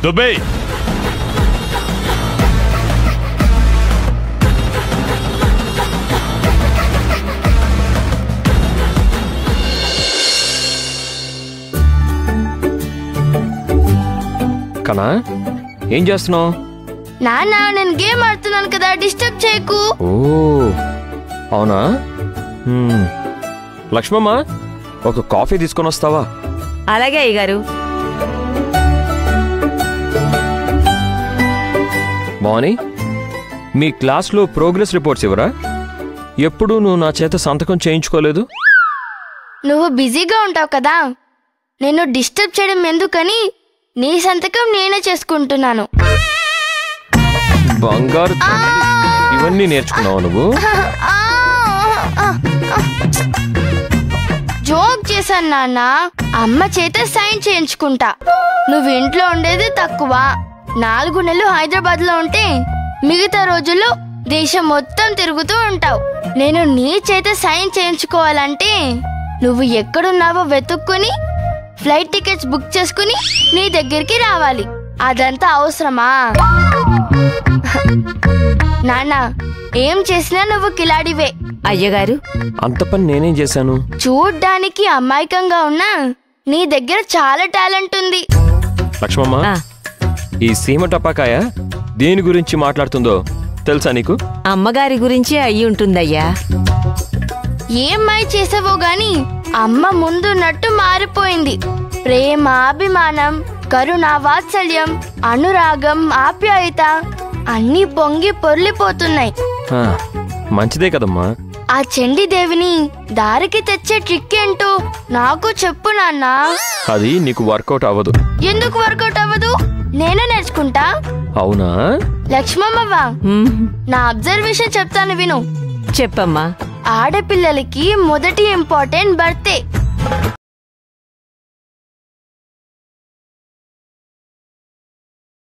దుబై కనా ఏం చేస్తున్నావు? నాన్న నేను గేమ్ ఆడుతున్నాను కదా, డిస్టర్బ్ చేయకు. ఓ అవునా? లక్ష్మమ్మ ఒక కాఫీ తీసుకొని వస్తావా? అలాగే అయ్యగారు. మౌని, మీ క్లాస్లో ప్రోగ్రెస్ రిపోర్ట్స్ ఇవ్వరా? ఎప్పుడు నువ్వు నా చేత సంతకం చేయించుకోలేదు. నువ్వు బిజీగా ఉంటావు కదా, నేను డిస్టర్బ్ చేయడం ఎందుకని నీ సంతకం నేనే చేసుకుంటున్నాను. బంగారు ఇవన్నీ నేర్చుకున్నావు నువ్వు? జోక్ చేశాను నాన్న. అమ్మ చేత సైన్ చేయించుకుంటా. నువ్వు ఇంట్లో ఉండేది తక్కువ. 4 నెలలు హైదరాబాద్ లో ఉంటే మిగతా రోజుల్లో దేశం మొత్తం తిరుగుతూ ఉంటావు. నేను నీ చేత సైన్ చేయించుకోవాలంటే నువ్వు ఎక్కడున్నావో వెతుక్కుని ఫ్లైట్ టికెట్స్ బుక్ చేసుకుని నీ దగ్గరికి రావాలి. అదంతా అవసరమా? నాన్న ఏం చేసినా నువ్వు కిలాడివే. అయ్యగారు, అంత పని నేనేం చేశాను? చూడ్డానికి అమాయకంగా ఉన్నా నీ దగ్గర చాలా టాలెంట్ ఉంది. లక్ష్మమ్మ, ఈ సీమ టపాకాయ దేని గురించి మాట్లాడుతుందో తెలుసా నీకు? అమ్మగారి గురించి అయ్యి ఉంటుందయ్యా. ఏం మాయ చేసావో గాని అమ్మ ముందున్నట్టు మారిపోయింది. ప్రేమ, అభిమానం, కరుణ, వాత్సల్యం, అనురాగం, ఆప్యాయత అన్నీ పొంగి పొర్లిపోతున్నాయి. మంచిదే కదమ్మా. ఆ చండీదేవిని దారికి తెచ్చే ట్రిక్ ఏంటో నాకు చెప్పు నాన్న. అది నీకు వర్కౌట్ అవ్వదు. ఎందుకు వర్కౌట్ అవ్వదు? నేనే నేర్చుకుంటా. అవునా? లక్ష్మమ్మవ్వా, నా అబ్జర్వేషన్ చెప్తాను విను. చెప్పమ్మా. ఆడపిల్లలకి మొదటి ఇంపార్టెంట్ బర్త్డే.